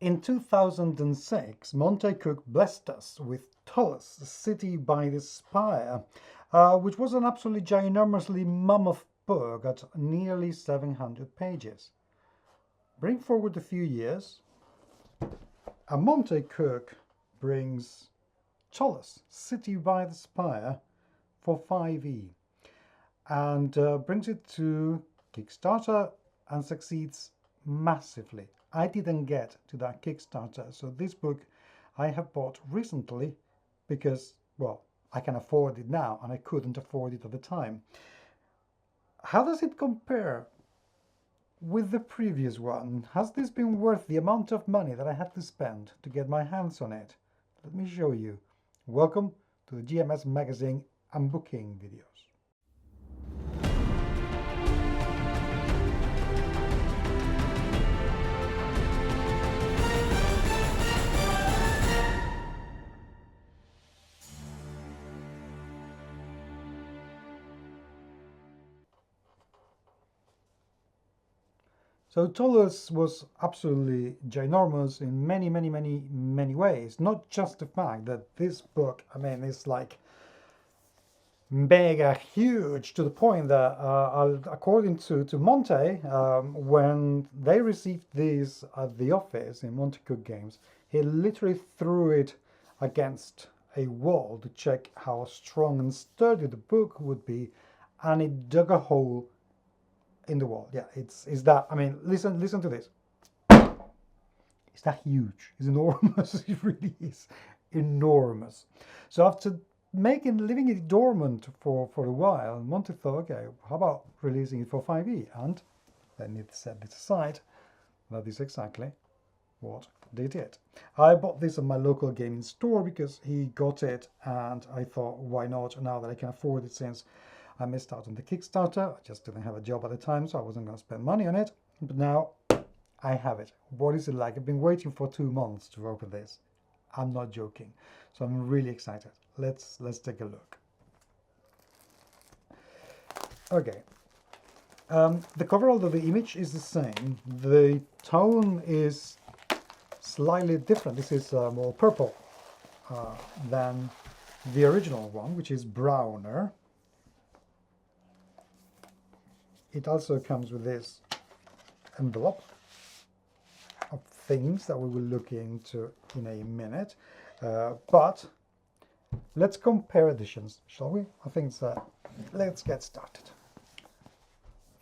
In 2006, Monte Cook blessed us with Ptolus, the city by the Spire, which was an absolutely ginormously mammoth book at nearly 700 pages. Bring forward a few years, and Monte Cook brings Ptolus, City by the Spire, for 5e, and brings it to Kickstarter and succeeds massively. I didn't get to that Kickstarter, so this book I have bought recently because, well, I can afford it now and I couldn't afford it at the time. How does it compare with the previous one? Has this been worth the amount of money that I had to spend to get my hands on it? Let me show you. Welcome to the GMS Magazine unbooking videos. So Ptolus was absolutely ginormous in many ways. Not just the fact that this book, I mean, is like mega huge to the point that, according to Monte, when they received this at the office in Monte Cook Games, he literally threw it against a wall to check how strong and sturdy the book would be, and it dug a hole in the wall. Yeah, it's that. I mean, listen to this. It's that huge. It's enormous. It really is enormous. So after leaving it dormant for a while, Monte thought, okay, how about releasing it for 5e? And then it set this aside. That is exactly what they did. I bought this at my local gaming store because he got it, and I thought, why not, now that I can afford it, since I missed out on the Kickstarter. I just didn't have a job at the time, so I wasn't going to spend money on it. But now I have it. What is it like? I've been waiting for 2 months to open this. I'm not joking. So I'm really excited. Let's take a look. Okay. The cover, although the image is the same, the tone is slightly different. This is more purple than the original one, which is browner. It also comes with this envelope of themes that we will look into in a minute. But let's compare editions, shall we? I think so. Let's get started.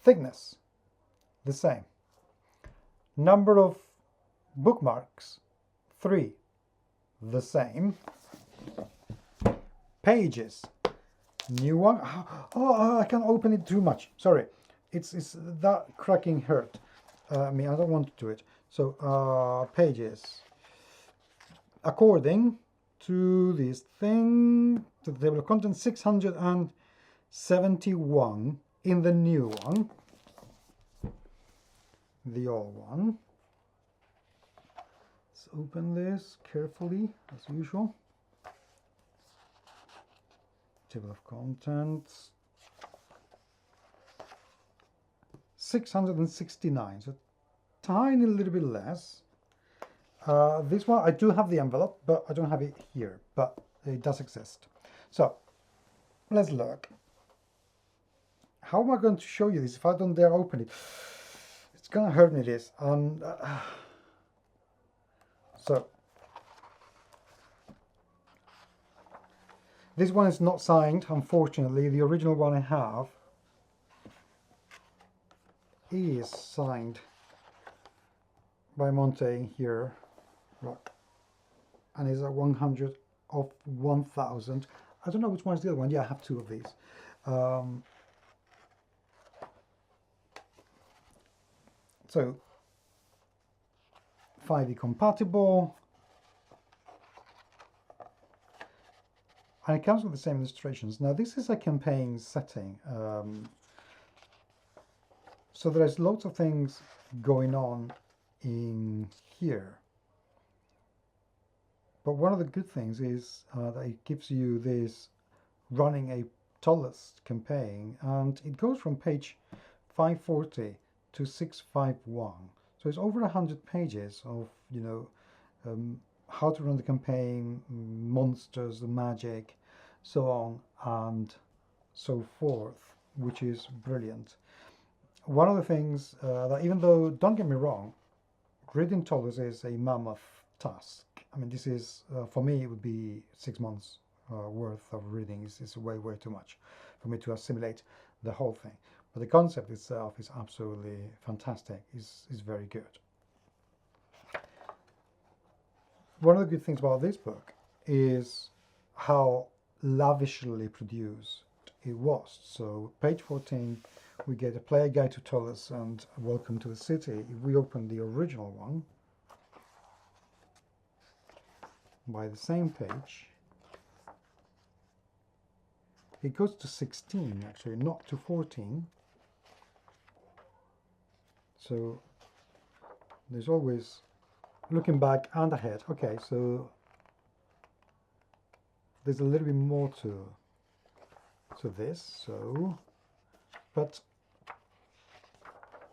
Thickness, the same. Number of bookmarks, 3, the same. Pages, new one. Oh, I can't open it too much. Sorry. It's that cracking hurt. I mean, I don't want to do it. So pages, according to this thing, to the table of contents, 671 in the new one, the old one. Let's open this carefully as usual. Table of contents, 669, so tiny little bit less. This one, I do have the envelope, but I don't have it here, but it does exist. So let's look. How am I going to show you this if I don't dare open it? It's gonna hurt me, this. So this one is not signed, unfortunately. The original one I have is signed by Monte here, look, and is a 100 of 1000. I don't know which one's the other one. Yeah, I have 2 of these. So 5e compatible, and it comes with the same illustrations. Now this is a campaign setting, so there's lots of things going on in here. But one of the good things is that it gives you this running a Ptolus campaign, and it goes from page 540 to 651. So it's over 100 pages of, how to run the campaign, monsters, the magic, so on and so forth, which is brilliant. One of the things that, even though, don't get me wrong, reading Ptolus is a mammoth task. I mean, this is, for me, it would be 6 months worth of reading. It's way, way too much for me to assimilate the whole thing. But the concept itself is absolutely fantastic. Is very good. One of the good things about this book is how lavishly produced it was. So page 14, we get a player guide to Ptolus and welcome to the city. If we open the original one, by the same page, it goes to 16 actually, not to 14. So there's always looking back and ahead. Okay, so there's a little bit more to this. So, but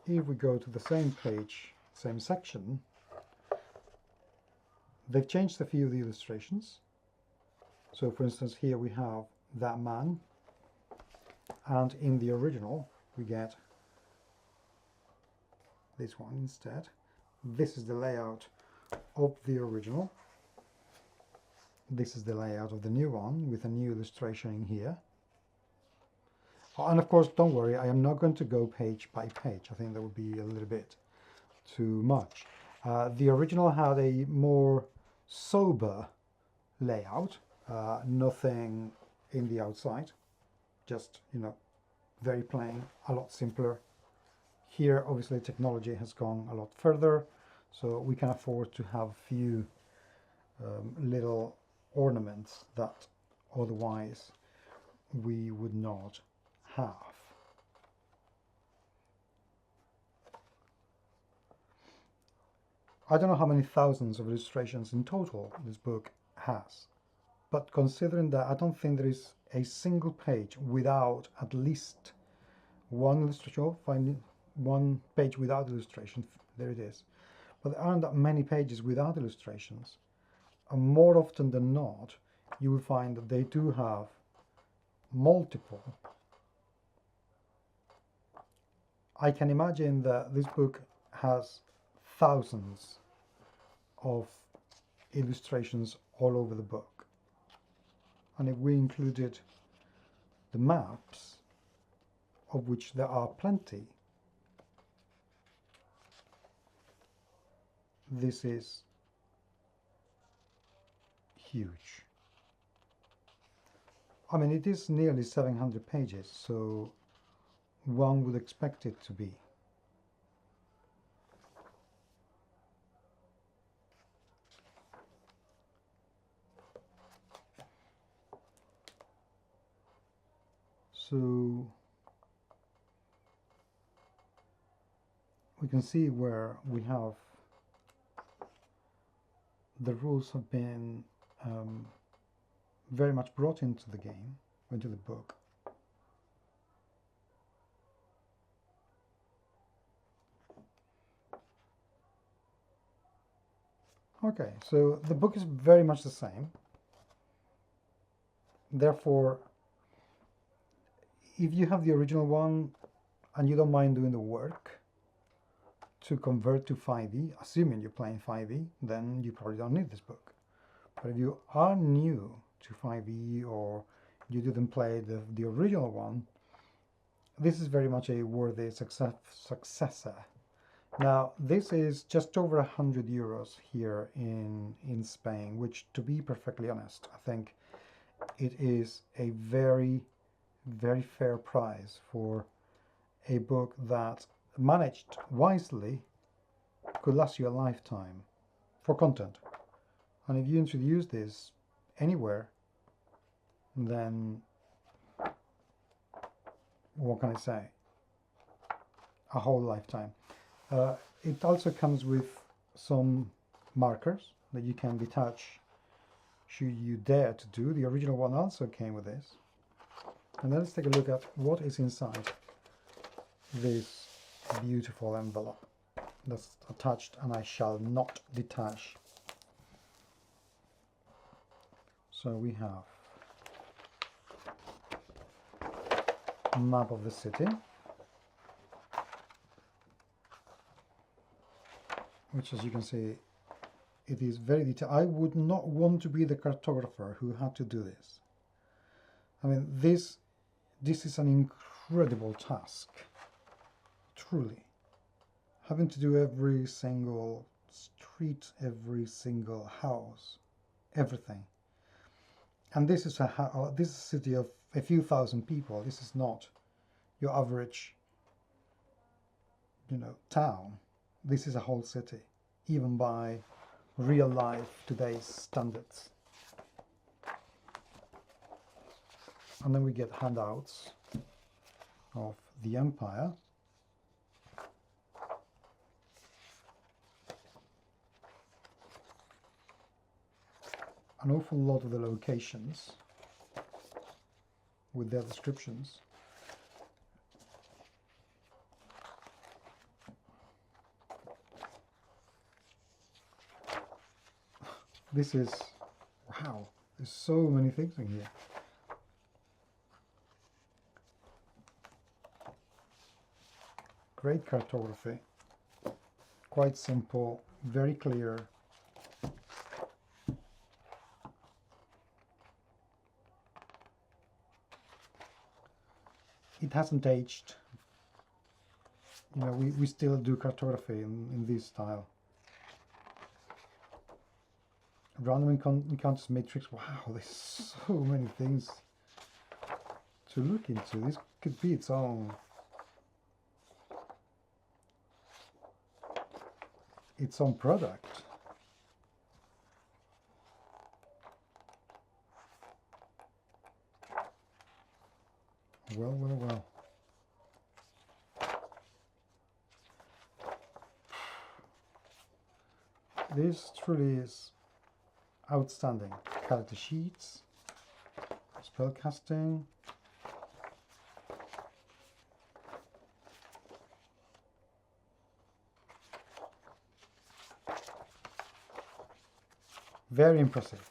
if we go to the same page, same section, they've changed a few of the illustrations. So for instance, here we have that man, and in the original we get this one instead. This is the layout of the original. This is the layout of the new one with a new illustration in here. Oh, and of course, don't worry, I am not going to go page by page. I think that would be a little bit too much. The original had a more sober layout, nothing in the outside, just, very plain, a lot simpler. Here, obviously, technology has gone a lot further, so we can afford to have few little ornaments that otherwise we would not have. I don't know how many thousands of illustrations in total this book has, but considering that, I don't think there is a single page without at least one illustration. Finding one page without illustration, there it is. But there aren't that many pages without illustrations. And more often than not, you will find that they do have multiple. I can imagine that this book has thousands of illustrations all over the book. And if we included the maps, of which there are plenty, this is huge. I mean, it is nearly 700 pages, so one would expect it to be. So we can see where we have the rules have been very much brought into the game, into the book. Okay, so the book is very much the same. Therefore, if you have the original one and you don't mind doing the work to convert to 5e, assuming you're playing 5e, then you probably don't need this book. But if you are new to 5e or you didn't play the original one, this is very much a worthy successor. Now, this is just over €100 here in Spain, which, to be perfectly honest, I think it is a very, very fair price for a book that, managed wisely, could last you a lifetime for content. And if you introduce this anywhere, then what can I say? A whole lifetime. It also comes with some markers that you can detach should you dare to do. The original one also came with this. And then let's take a look at what is inside this beautiful envelope. that's attached, and I shall not detach. So we have a map of the city, which, as you can see, it is very detailed. I would not want to be the cartographer who had to do this. I mean, this is an incredible task, truly. Having to do every single street, every single house, everything. And this is a city of a few thousand people. This is not your average, town. This is a whole city, even by real life today's standards. And then we get handouts of the Empire. An awful lot of the locations with their descriptions. This is, wow, there's so many things in here. Great cartography, quite simple, very clear. It hasn't aged. We still do cartography in this style. Random encounters matrix. Wow, there's so many things to look into. This could be its own product. Well. This truly is outstanding. Character sheets, spellcasting. Very impressive.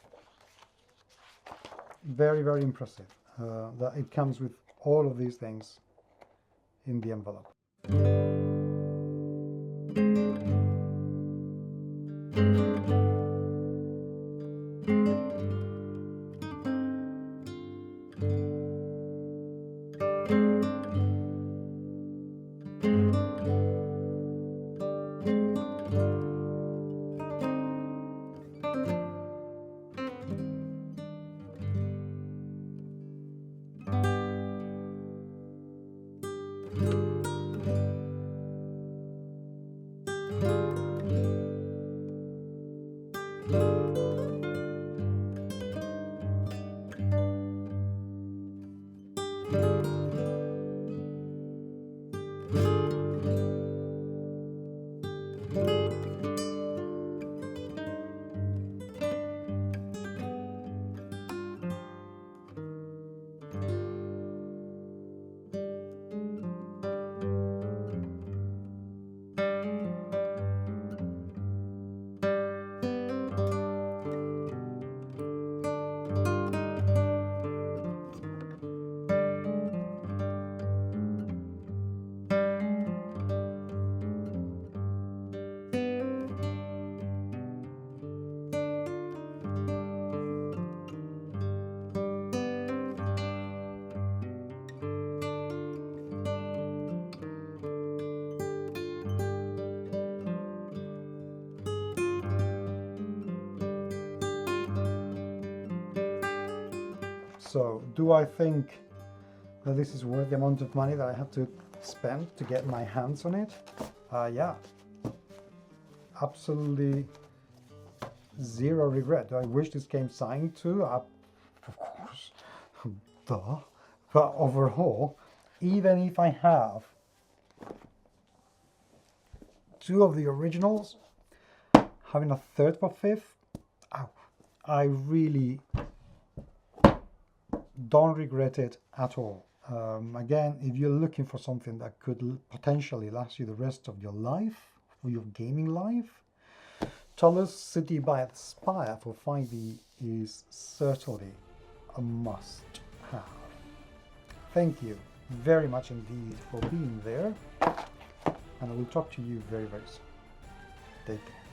Very, very impressive that it comes with all of these things in the envelope. So, do I think that this is worth the amount of money that I have to spend to get my hands on it? Yeah. Absolutely zero regret. Do I wish this game signed to? Of course. Duh. But overall, even if I have two of the originals, having a third or fifth, I really don't regret it at all. Again, if you're looking for something that could potentially last you the rest of your life, for your gaming life, Ptolus City by the Spire for 5e is certainly a must-have. Thank you very much indeed for being there, and I will talk to you very, very soon. Take care.